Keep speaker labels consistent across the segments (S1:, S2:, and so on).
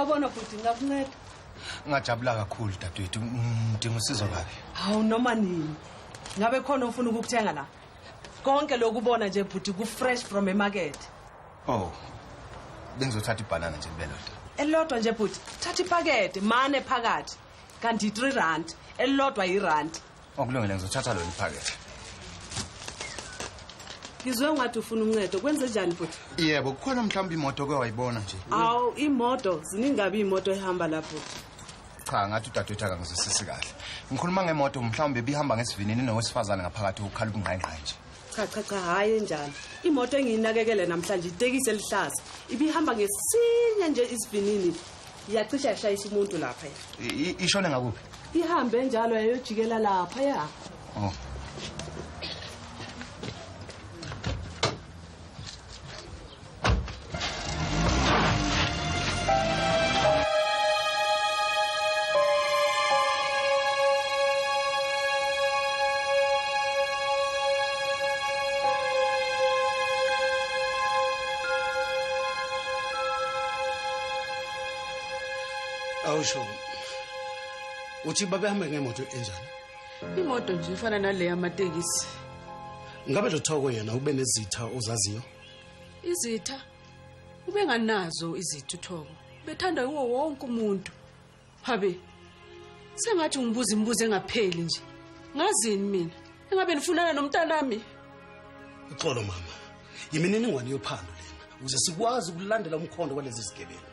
S1: Sawubona futhi ngakunceda.
S2: Ngajabula kakhulu dadewethu, ngidinga usizo kabi.
S1: Hawu noma nini. Ngabe khona ufuna ukukuthenga la? Konke lokubona nje futhi ku fresh from a market.
S2: Oh. Bengizothatha ibanana nje belodwa.
S1: Elodwa nje futhi thatha iphakethe mane phakathi. Kanti 3 rand, elodwa irand.
S2: Okulungile ngizothatha lo iphakethe.
S1: Ngizwe ungathi ufuna uncedo, kwenze njani futhi?
S2: Yebo, kukhona mhlawumbe imoto ke wayibona nje.
S1: Awu, imoto, ziningabi imoto ehamba lapho.
S2: Cha, ngathi udadewethu akangizwisisi kahle. Ngikhuluma ngemoto mhlawumbe bihamba ngesivinini nowesifazane ngaphakathi ukukhala ubungqayingqayi nje.
S1: Cha, hayi njalo. Imoto engiyinakekele namhlanje itekisi elihlaza. Ibihamba ngesinye nje isivinini. Iyacisha yashayisa umuntu lapha.
S2: Ishone ngakuphi?
S1: Ihambe njalo yayojikela lapha ya.
S2: Oh.
S3: Awusho. Uthi babehamba ngemoto enjani?
S1: Imoto nje ifana nale yamatekisi.
S3: Ngabe lo Thoko yena ube nezitha ozaziyo?
S1: Izitha? Ubenganazo izitha uThoko. Bethanda uwo wonke umuntu. Habe. Sengathi ungibuza imibuzo engapheli nje. Ngazini mina? Engabe nifunana nomntanami?
S3: Uxolo mama. Yimininingwane yophando lena ukuze sikwazi ukulandela umkhondo kwalezi zigebengu.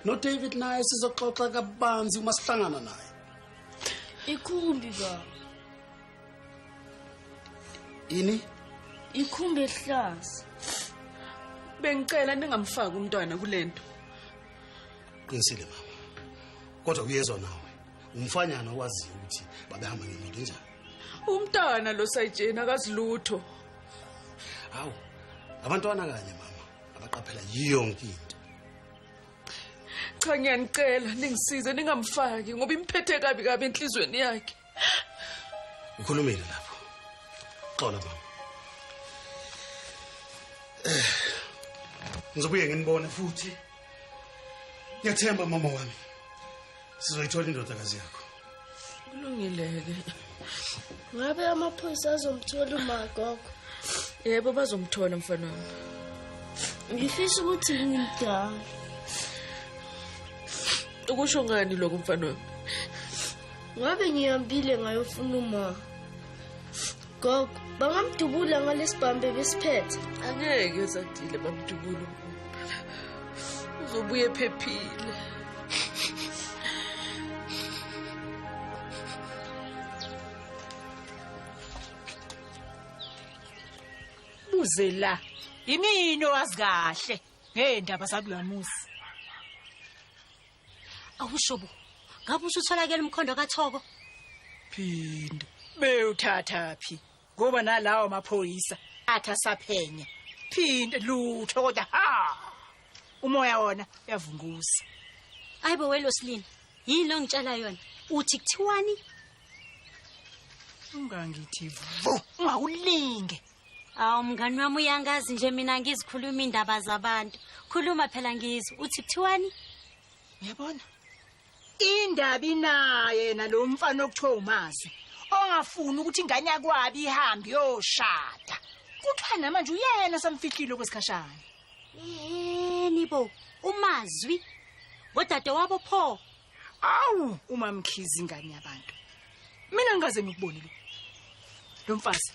S3: No David naye sizoxoxa kabanzi uma sihlangana naye.
S4: Ikhumbi baba.
S3: Ini?
S4: Ikhumbi ehlaza.
S1: Bengicela ningamfaki umntwana kulento.
S3: Qinisile mama. Kodwa uyezwa nawe. Umfanyana owaziyo ukuthi babehamba ngemoto enjani.
S1: Umntwana lo sayitshena akazilutho.
S3: Hawu. Abantwana kanye mama abaqaphela yonke into.
S1: Cha ngiyanicela ningisize ningamfaki ngoba imphethe kabi enhlizweni yakhe.
S3: Ukhulumile lapho. Xola mama. Ngizobuye nginibone futhi. Ngiyathemba mama wami. Sizoyithola indodakazi yakho.
S1: Kulungileke.
S4: Ngabe amaphoyisa azomthola uMagogo?
S1: Yebo bazomthola mfana wami.
S4: Ngifisa ukuthi ngimdala.
S1: Ukusho ngani lokho mfana wami?
S4: Ngabe ngiyambile ngayofuna uma. Gogo, bangamdubula ngalesibhambe besiphethe.
S1: Angeke zadile bamdubula. Uzobuye phephile.
S5: Uzela imini owazi kahle ngeendaba zakulamusi.
S6: Awushobo ngabe usutholakela umkhondo kaThoko?
S5: Phinde bewuthatha phi ngoba nalawo amaphoyisa atha saphenya. Phinde lutho kodwa umoya wona uyavunguza.
S6: Ayibo welosilini yini lo ngitshela yona uthi kuthiwani?
S5: Ungangithi vu ungawulinge.
S6: Awu mngani wami uyangazi nje mina ngizikhuluma indaba zabantu. Khuluma phela ngizwe uthi kuthiwani?
S5: Uyabona? Indaba inaye yena lo mfana okuthiwa uMazwi. Ongafuni ukuthi ingane yakwabi ihambe yoshada. Kuthiwa namanje uyena samfihlile kwesikhashana.
S6: Nibo uMazwi bodade wabo pho.
S5: Awu uMamkhizi ingane yabantu. Mina ngingaze ngikubone lo mfazi.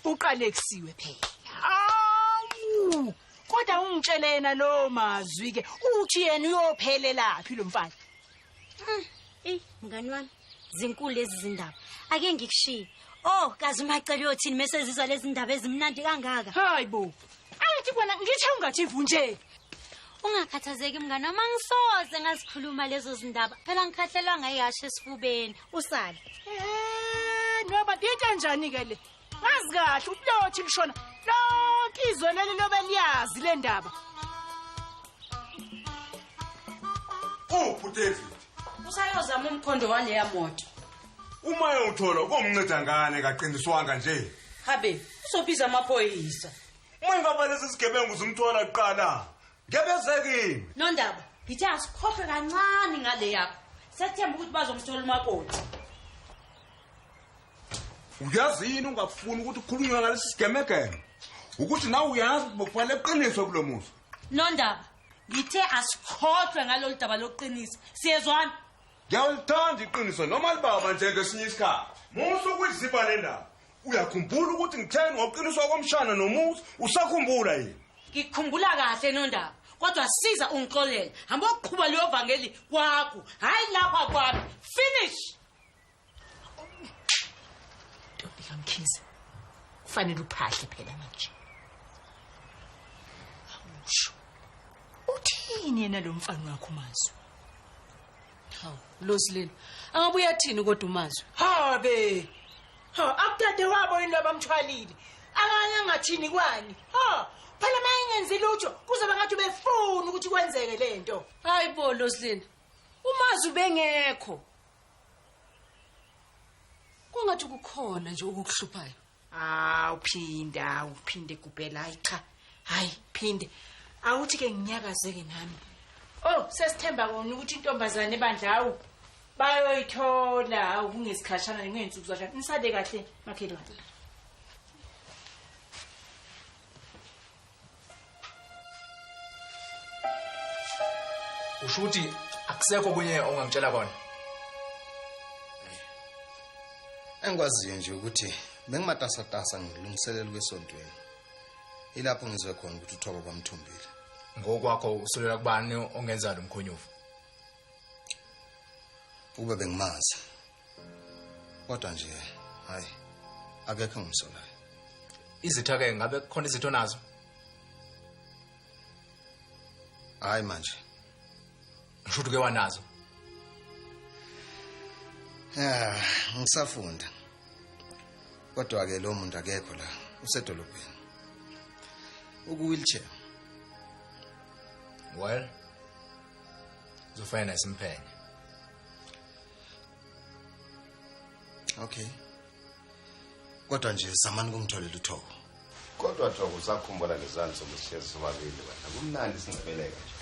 S5: Uqale kusiwe phela. Awu kodwa ungitshele yena lo Mazwi ke uthi yena uyophelela laphi lo mfana.
S6: Mngani wami zinkulu lezi zindaba ake ngikushiye. Oh kazi umacela uyothini mase zizwa lezi ndaba ezimnandi kangaka.
S5: Hayibo athi kona ngithi ungathi ivunje.
S6: Ungakhathazeki mngani wami ngisoze ngazikhuluma lezo zindaba phela ngikhahlelwa ngayashe esifubeni usala.
S5: Noba into kanjani ke le? Ngazi kahle ulothi lishona lonke izwe leli lobe liyazi le ndaba.
S7: David
S1: Usayozama umkhondo wale yamoto.
S7: Uma uyothola komnceda ngane kaqiniswanga nje.
S1: Habe, uzobiza amaphoyisa.
S7: Uma ingaba lesi sigebengu zimthola kuqala. Ngebezekini.
S1: Nondaba,
S8: ngithe asikhohlwe kancane ngale yakho sethemba ukuthi bazomthola umakoti
S7: uyazini ungafuni ukuthi ukhulunywe ngalesi sigemegeme ukuthi nawe uyazi ukuthi bokufanele eqiniso kulomuzi
S8: Nondaba ngithe asikhohlwe ngalolu daba loqinisa siyezwana
S7: ngiyalithanda iqiniso noma libaba njengesinye isikhathi musu ukuziba lendaba uyakhumbula ukuthi ngitheni ngoqiniswa komshana nomuzi usakhumbula yini
S8: ngikhumbula kahle Nondaba kodwa siza ungixolele hamba oqhubha leyo vangeli kwakho hayi lapha kwami finish
S5: Ntombi kaMkhize kufanele uphahle phela manje awusho uthini yena lo mfana wakho Mazwi
S1: Hawu Losilini angabe uyathini kodwa uMazwi
S5: habe akutade wabo yini abamthwalile akanye angathini kwani phela mayengenzi lutho kuzoba ngathi befuna ukuthi kwenzeke lento
S1: hayibo Losilini uMazwi bengekho kungathi kukhona nje ukukuhluphayo
S5: uphinde kuphela cha hayi phinde awuthi ke nginyakazeke nami sesithemba kona ukuthi intombazane ebandlawo bayoyithola kungesikhashana ngensuku zashana nisade kahle makhelwane
S9: usho ukuthi akusekho kunye ongangitshela kona
S2: engikwaziyo nje ukuthi bengimatasatasa ngilungiselela kwesontweni ilapho ngizwe khona ukuthi uThobo bamthumbile
S9: ngokwakho usolela kubani ongenza lo mkhonyovu
S2: ube bengimazi kodwa nje hayi akekho ngimsolayo
S9: izitha ke ngabe kukhona izitho nazo
S2: hayi manje
S9: ngisho ke wanazo
S2: ngisafunda kodwa ke lo muntu akekho la usedolobheni uku-wheelchair
S9: well zofana simphenye
S2: okay kodwa nje zamani kungitholela uThobo
S10: kodwa Thobo usakhumbula lezani sokushiya sobabili wena kumnandi singcebeleka nje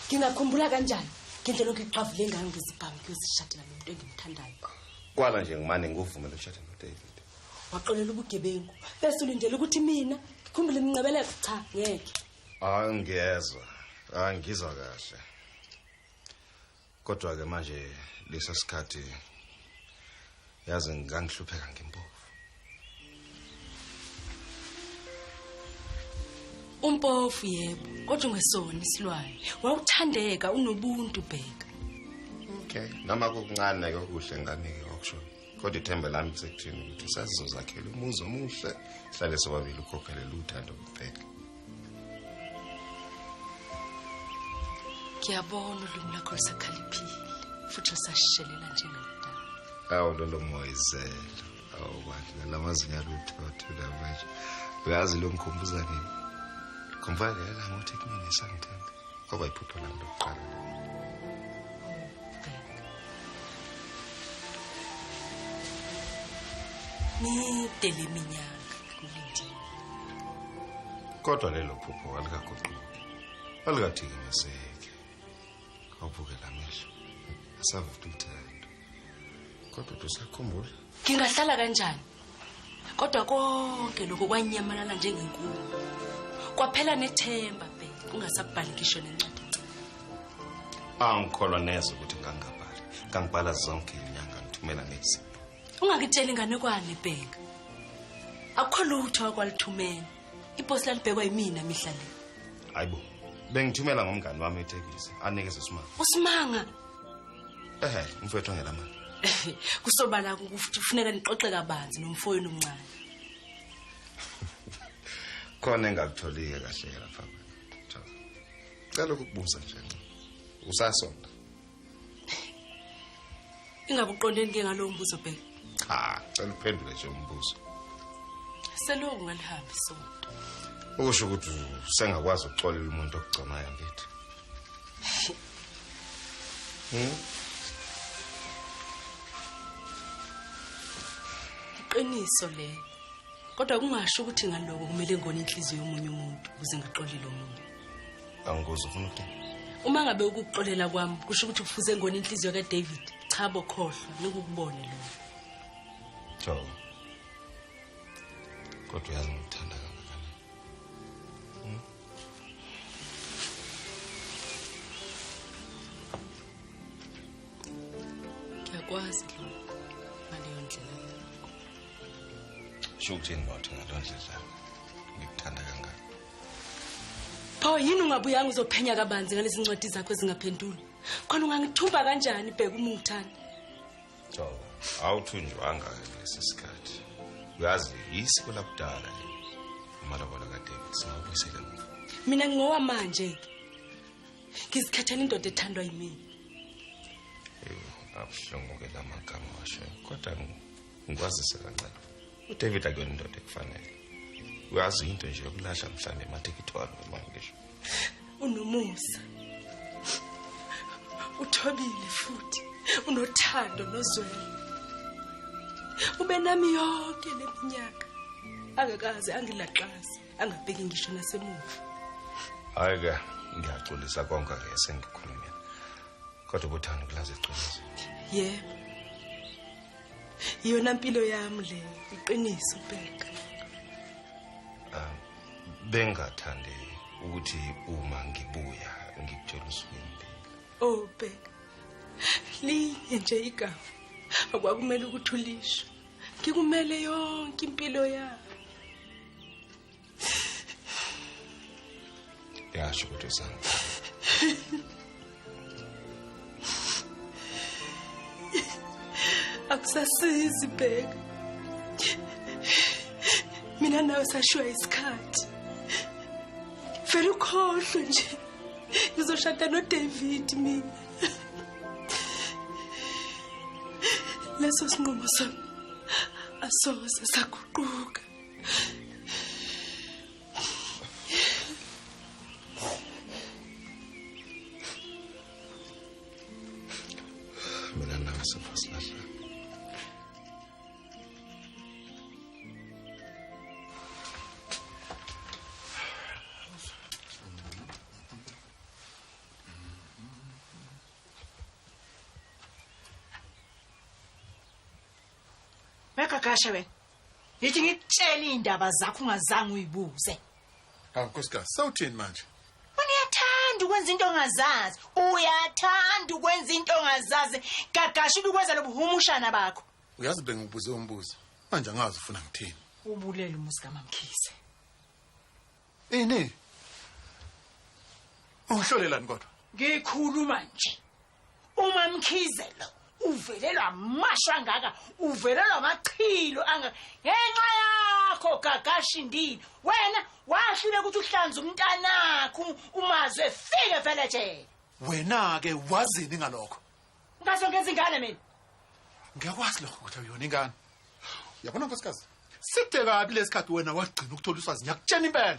S11: ngingakhumbula kanjani ngendlela lokuqavule ngayo ngizibhamu kuyozishadela nomuntu engimthandayo
S10: kwala nje ngimane nguvumela ukushada noDavid
S11: waqolela ubugebengu bese ulindele ukuthi mina ngikhumbule imncebeleko cha ngeke
S10: angizwa kahle kodwa ke manje leso sikhathi yazi ngangihlupheka ngempofu
S11: umpofu yebo kodwa ungesona isilwane wawuthandeka unobuntu bheka
S10: okay noma kukuncane yokuhle nganike okusho kodwa ithembe lami lisekuthini ukuthi sazizozakhela umuzi omuhle sihlale sobabili ukhokhelela uthando kuphela
S11: ngiyabona ulimi lakho lisakhaliphile futhi usashishelela njengaludala
S10: awu lo moyizela awu bantu namazinga luthothula manje uyazi lo mkhumbuza nini kumvalela ngokuthi kimi ngisangithanda ngoba iphupho lami lokuqala
S11: midele iminyaka kulindile
S10: kodwa lelo phupho alikaguquki alikathikimeseke awubuke lamehlo asavuka umthando kodwa usakhumbula
S11: ngingahlala kanjani kodwa konke lokho kwanyamalala njengenkulu kwaphela nethemba bheka ungasabhali ngisho nencwadi
S10: angikholwa neze ukuthi ngangibhala zonke inyanga ngithumela ngezipho
S11: ungakitshela inganekwane bheka akukho lutho akwalithumela iposi lalibhekwa yimina mihla le
S10: hayibo bengithumela ngomngani wami eThekwini anikeze uSimanga
S11: uSimanga
S10: mfowethu ngelamali
S11: kusobala kufuneka niqoxe kabanzi nomfowenu omncane
S10: khona engakutholike kahle lapha cela ukukubuza nje usasonda
S11: ingabe uqondeni ke ngalowo mbuzo bheka
S10: cela uphendule nje umbuzo
S11: selokhu ngalihambi isonto
S10: ukusho ukuthi sengakwazi ukuxolela umuntu ogconayo ngithi
S11: iqiniso le kodwa kungasho ukuthi ngaloko kumele ngone inhliziyo yomunye umuntu ukuze ngiqolile umuntu
S10: angikuzo ufuna ukuthi
S11: Uma ngabe ukuxolela kwami kusho ukuthi ufuze ngone inhliziyo kaDavid. Cha bokhohlwa ngikubone lo.
S10: Joe. Kodwa uyazi ngithanda kangakanani.
S11: Ngiyakwazi lo. Ngaleyo ndlela leyo.
S10: Shukuthini bathi ngalondlela. Ngikuthanda kangaka.
S11: Pho yini ungabuyanga uzophenya kabanzi ngalezi ncwadi zakho ezingaphenduli? Khona ungangithumba kanjani bheka uma ungithanda?
S10: Joe, awuthunjwanga lesisikhathi. Uyazi isiko lakudala le. Umalobola kaDavid singabuyisela emuva.
S11: Mina ngowa manje ke. Ngizikhethela indoda ethandwa yimi.
S10: Abuhlungu ke lamagama washo. Kodwa ngikwazisa kancane. uDavid akuyona indoda ekufanele. Uyazi into nje yokulahla mhlawumbe emathekithwalo manje ngisho.
S11: Unomusa. Uthobile futhi. Unothando nozwelo. Ube nami yonke leminyaka. Angakaze angilaqazi, angabheki ngisho nasemuva.
S10: Hayi ngiyaxolisa konke ke sengikhulumela. Kodwa ubuthanda kulaze iqiniso.
S11: Yebo. Yona impilo yami le, iqiniso bheka.
S10: Bengathande ukuthi uma ngibuya ngikutshela usukwini.
S11: Oh bheka. Linye nje igama. Akwakumele ukuthi ulisho. Ngikumele yonke impilo yami.
S10: Yasho ukuthi usanga.
S11: Akusasizi bheka. Mina nawe sashwa isikhathi. Vele ukhohlwe nje. Ngizoshada noDavid mina. Leso sinqumo sami asoze saguquka.
S10: Mina nawe sifasihla.
S5: Bekakashe wena. Yithi ngikutshela indaba zakho ungazange uyibuze.
S12: Nkosikazi, sawuthini manje?
S5: Uyathanda ukwenza into ongazazi. Uyathanda ukwenza into ongazazi. Gagasha ukwenza lobuhumushana bakho.
S12: Uyazi bengibuze umbuzo. Manje angazi ufuna ngithini.
S5: Ubulele umuzi kaMamkhize.
S12: Ini? Uhlolelani kodwa?
S5: Ngikhuluma nje. uMamkhize lo uvelelwa amashwa ngaka, uvelelwa amachilo anga. Ngenxa yakho Gagashindini, wena wahlule ukuthi uhlanze umntanakho umazwe fike vele nje.
S12: Wena ke wazini ngalokho?
S5: Ngazongenza ingane mina.
S12: Ngiyakwazi lokho ukuthi uyona ingane. Uyabona nkosikazi? Sithe kabi lesikhathi wena wagcina ukuthola uswazi ngiyakutshela impela.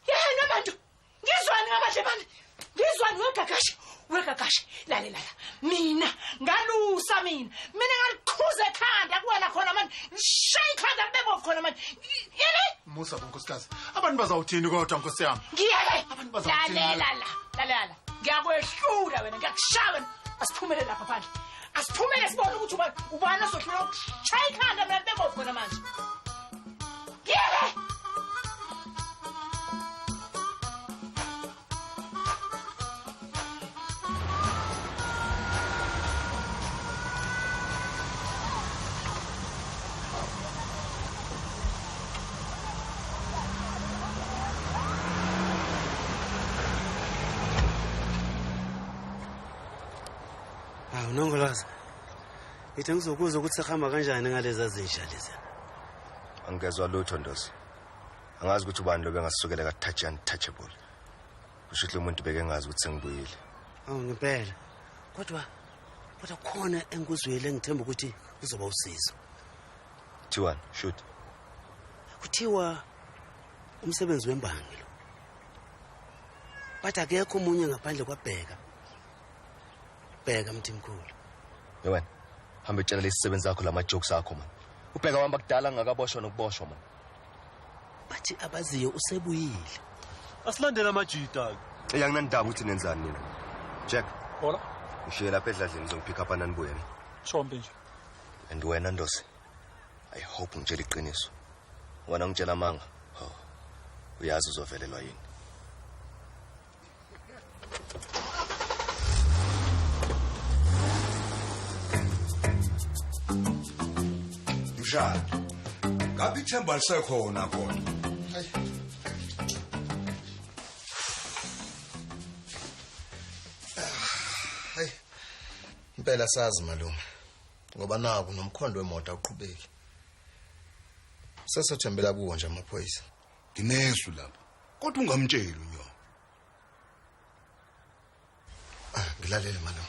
S5: Yena abantu ngizwani ngabadle bami. Ngizwani weGagasha. Wegagasha lalela. Mina ngalusa mina ngalikhuza ekhanda kuwena khona manje. Ngishaye ikhanda bebo khona manje. Yini?
S12: Musa nkosikazi. Abantu bazawuthini kodwa nkosi yami?
S5: Ngiyeke.
S12: Abantu bazawuthini?
S5: Lalela. Ngiyakwehlula wena, ngiyakushaya. Asiphumele lapha phandle. Asiphumele sibone ukuthi ubani ozohlula ukushaya ikhanda mina bebo khona manje. Ngiyeke.
S3: Nongolaza. Ngithi ngizokuzwa ukuthi sihamba kanjani ngalezi zintsha lezi.
S10: Angezwa lutho Ndosi. Angazi ukuthi ubani lo bengasukela ka-touch untouchable. Kusho ukuthi umuntu beke ngazi ukuthi sengibuyile.
S3: Ngempela. Kodwa khona engikuzwele ngithemba ukuthi kuzoba usizo.
S10: Thiwani, shoot.
S3: Kuthiwa umsebenzi wembangi lo. Bathi akekho umunye ngaphandle kwaBheka. Bheka mthimkhulu.
S10: Yewena, hamba etshela lesisebenzi zakho lama-jokes akho man. uBheka wamba kudala ngakaboshwa nokuboshwa man.
S3: Bathi abaziyo usebuyile.
S13: Asilandela amajita. Eyanginandaba uthi nenzani nina. Jack.
S12: Hola.
S13: Ngishiye lapha edladleni ngizopick up ananibuye.
S12: Shombe nje.
S13: And wena Ndosi. I hope ngitshela iqiniso. Wena ngitshela amanga. Oh. Uyazi uzovelelwa yini.
S7: Mshana. Ngabe ithemba lisekhona khona?
S2: Hayi. Hayi. Impela sazi malume. Ngoba naku nomkhondo wemoto awuqhubeki. Sesothembela kuwo nje amaphoyisa.
S7: Nginesu lapha. Kodwa ungamtsheli unyoko.
S2: Ngilalele malume.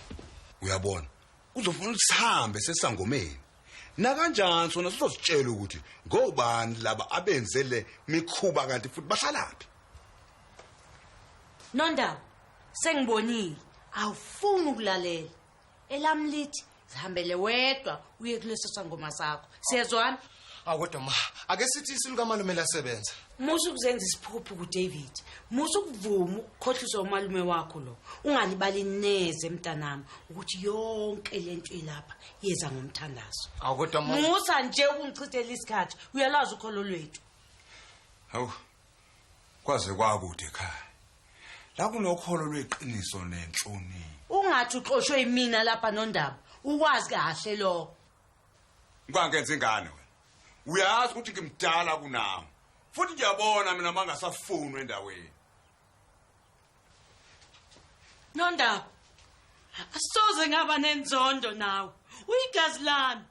S7: Uyabona? Uzofuna ukusihambe sesangomeni. Na kanjani sona sizositshela ukuthi ngobani laba abenzele mikhuba kanti futhi basalaphi.
S8: Nondaba, sengibonile. Awufuni ukulalela. Elami lithi zihambele wedwa uye kuleso sangoma sakho. Siyezwana?
S2: Kodwa ma, ake sithi isilika malume lasebenza.
S8: Musu kuzenza isiphuphu kuDavid. Musu kuvuma ukukhohlisa umalume wakho lo. Ungalibali neze mntanami ukuthi yonke lento ilapha yeza ngomthandazo.
S2: Kodwa ma.
S8: Musa nje ungichithela isikhathi. Uyalazi ukholo lwethu.
S7: Hawu. Kwaze kwakude ekhaya. La kunokholo lweqiniso nenhloni.
S8: Ungathi uxoshwe yimina lapha Nondaba. Ukwazi kahle lo.
S7: Ngikangenza ingane wena. Uyazi ukuthi ngimdala kunawe. Futhi ngiyabona mina mangasafunwa endaweni.
S8: Nondaba. Asoze ngaba nenzondo nawe. Uyigazi lami.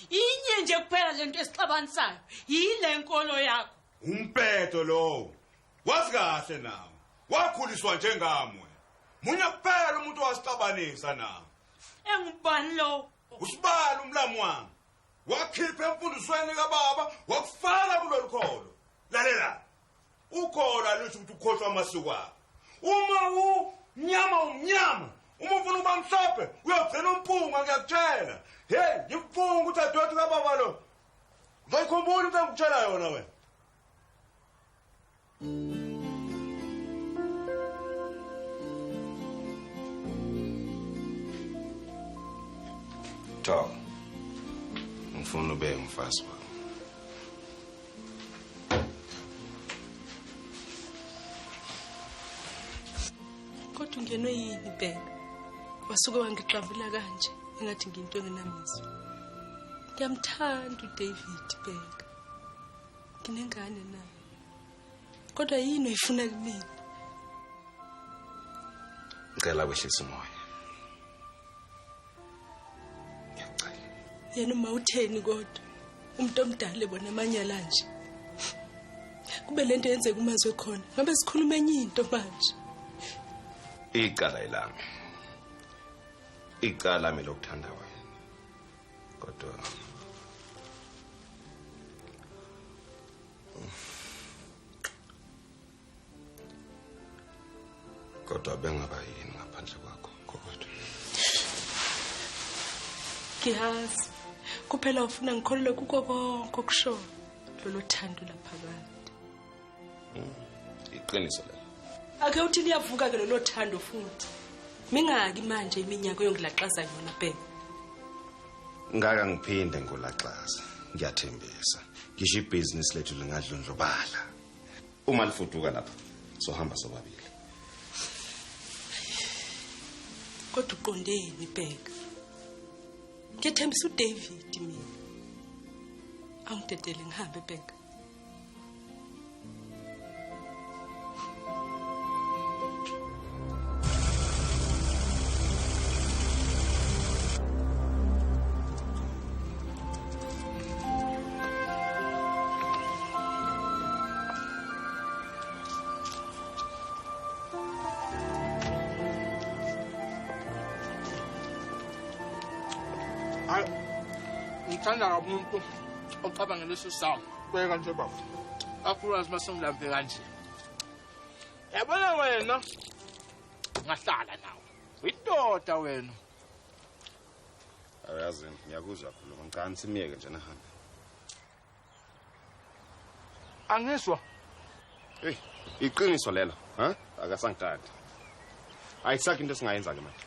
S8: Inye nje kuphela lento esixabanisayo. Yile nkolo yakho.
S7: Umpeto lo. Wazi kahle nawe. Wakhuliswa njengamwe. Munya kuphela umuntu wasixabanisa nawe.
S8: Engubani lo?
S7: Usibala umlamu wami. Wakhipha emfundisweni kaBaba, wakufaka kulolu kholo. Lalela. Ukholo alisho ukuthi ukhohlwa amasiko akho. Uma umnyama umnyama, uma ufuna uba mhlophe, uyogcina umpunga ngiyakutshela. Hey, ngikufunga ukuthi adodwe kaBaba lo. Ngikukhumbula into engikutshela yona wena.
S13: Talk. Ngifuna ube umfazi wami.
S11: Kodwa ungenwe yini bheka? Wasuke wangiqavula kanje engathi ngiyinto engenamizwa. Ngiyamthanda uDavid bheka. Nginengane naye. Kodwa yini uyifuna kumina?
S13: Ngicela wehlisa umoya.
S11: Yena uma utheni kodwa umuntu omdala ebona amanyala nje. Kube lento yenze kumazwe khona. Ngabe sikhuluma enye into manje.
S13: Icala ilami. Icala lami lokuthanda wena. Kodwa bengaba yini ngaphandle kwakho kodwa.
S11: Ngiyazi. Kuphela ufuna ngikholwe kuko konke okusho lolo thando laphakade.
S13: Iqiniso lelo.
S11: Ake uthi liyavuka ke lolo thando futhi. Mingaki manje iminyaka yongilaqaza yona bheka.
S13: Ngaka ngiphinde ngolaxaza. Ngiyathembisa. Ngisho ibusiness lethu lingadlondlobala. Uma lifuduka lapha sohamba sobabili.
S11: Kodwa uqondeni bheka. Ngiyethembisa uDavid mina. Angidedele ngihambe bheka.
S9: Ngithanda umuntu ocabanga leso sawo. Beka nje baba. Akurazi masengilambe kanje. Yabona wena ngahlala nawe. Uyindoda wena.
S13: Ayazi ngiyakuzwa khuluma ngicela simiyeke nje nahambe.
S9: Angiswa.
S13: Hey, iqiniso lelo, ha? Akasangithandi.
S10: ayisakho into esingayenza ke manje.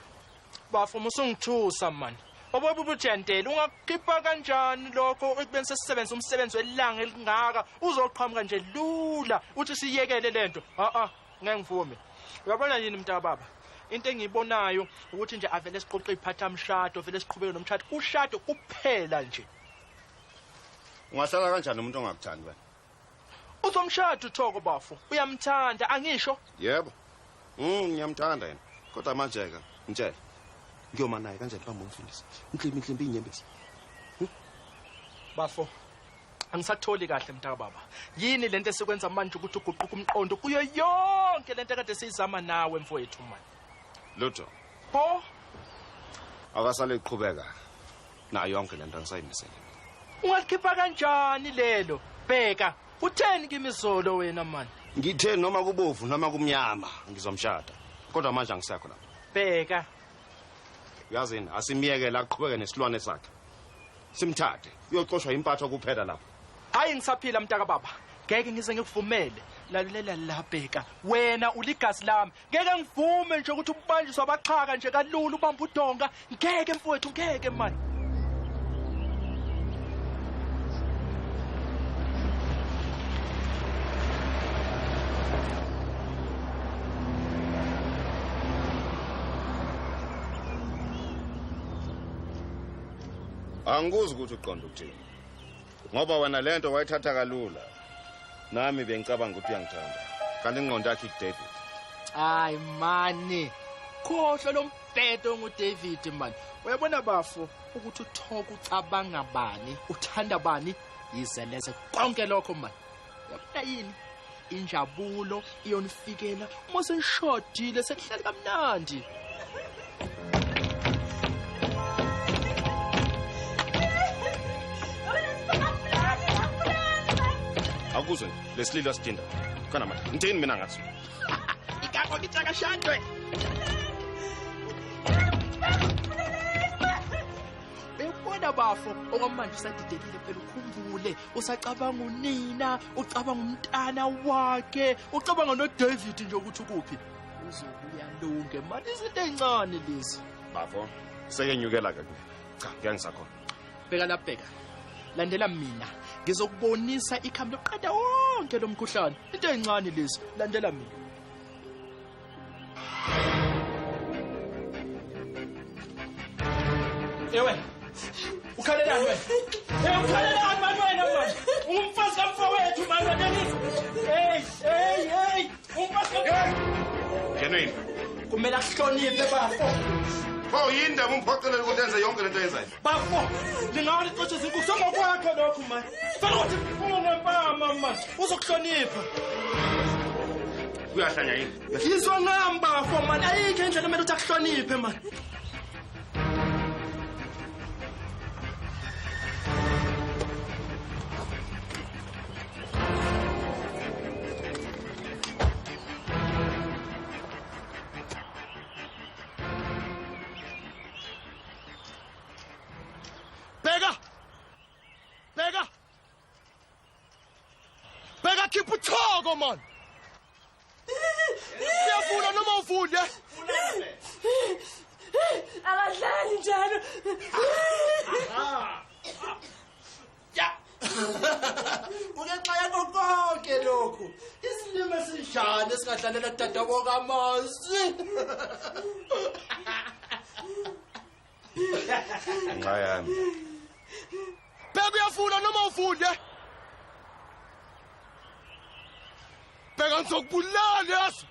S14: Bafo musungithusa man. Obobu bujentele ungakhipha kanjani lokho ekubeni sesisebenza umsebenzi welanga elingaka uzoqhamuka nje lula uthi siyekele lento. Ngeke ngivumi. Uyabona yini mntaka baba? Into engiyibonayo ukuthi nje avele siqoqe iphatha mshado vele siqhubeke nomshado ushado kuphela nje.
S10: Ungahlala kanjani umuntu ongakuthandi wena?
S14: Uzomshado uThoko bafo. Uyamthanda angisho?
S10: Yebo. Ngiyamthanda yena. Kodwa manje ke ngitshela. Ngiyoma naye kanjani bamba umfundisi? Inhlimbi inyembezi.
S14: Bafo. Angisatholi kahle mntaka baba. Yini lento esikwenza manje ukuthi uguquke umqondo kuyo yonke lento ekade siyizama nawe mfowethu man.
S10: Lutho.
S14: Ho?
S10: Akasale iqhubeka. Nayo yonke lento angisayimisele.
S14: Ungakhipha kanjani lelo? Bheka, utheni kimi izolo wena man?
S10: Ngithe noma kubovu noma kumnyama ngizomshada. Kodwa manje angisekho lapha.
S14: Bheka.
S10: Uyazini asimiyekela aqhubeke nesilwane sakhe. Simthathe uyoxoshwa impatho kuphela lapha.
S14: Hayi ngisaphila mntaka baba. Ngeke ngize ngikuvumele. Lalela la Bheka. Wena uligazi lami. Ngeke ngivume nje ukuthi ubanjiswe abaqhaka nje kalula ubamba udonga. Ngeke mfowethu ngeke man.
S10: Angikuzi ukuthi uqonda ukuthini. Ngoba wena lento wayithatha kalula. Nami bengicabanga ukuthi uyangithanda. Kanti ingqondo yakhe iDavid.
S14: Hayi mani. Khohlo lombhedo nguDavid man. Uyabona bafo ukuthi uThoko ucabanga bani, uthanda bani, yizeleze konke lokho man. Uyabona yini? Injabulo iyonifikela uma sengishodile sekuhlala kamnandi.
S10: Akuzwe lesililo sidinda. Kana manje ngithini mina ngathi?
S14: Ikakho ngitsaka shandwe. Bebona bafo okwamanje usadidekile phela ukhumbule usacabanga unina, ucabanga umntana wakhe, ucabanga noDavid nje ukuthi ukuphi. Uzobuya lunge manje izinto ezincane lezi.
S10: Bafo, sekenyukela ke. Cha, ngiyangisakhona.
S14: Bheka la bheka. Landela mina. Ngizokubonisa ikhambi loqeda wonke lomkhuhlane. Into ezincane lezi. Landela mina. Ewe. Ukhalelani wena? Ukhalelani manje wena manje? Umfazi kamfowethu manje wena. Hey. Umfazi kamfowethu.
S10: Kenweni.
S14: Kumele akuhloniphe bafo.
S10: Pho yini ndaba umphoqelele ukuthi enze yonke lento eyenzayo?
S14: Bafo, lingawa ixoxe izinkukhu songokwakho lokho manje. Fanele ukuthi ufunge ngempama manje. Uzokuhlonipha.
S10: Uyahlanya yini?
S14: Yizwa ngami bafo manje. Ayikho indlela kumele ukuthi akuhloniphe manje. Bheka khipha uThoko man. Uyafuna noma ufunde?
S11: Abadlali njalo.
S14: Ya. Uyaxaya konke lokho. Isilimo esinjani esingadlalela dadabo kaMazi.
S10: Ngayami.
S14: Bheka uyafuna noma ufunde? Bheka ngizokubulala yazi.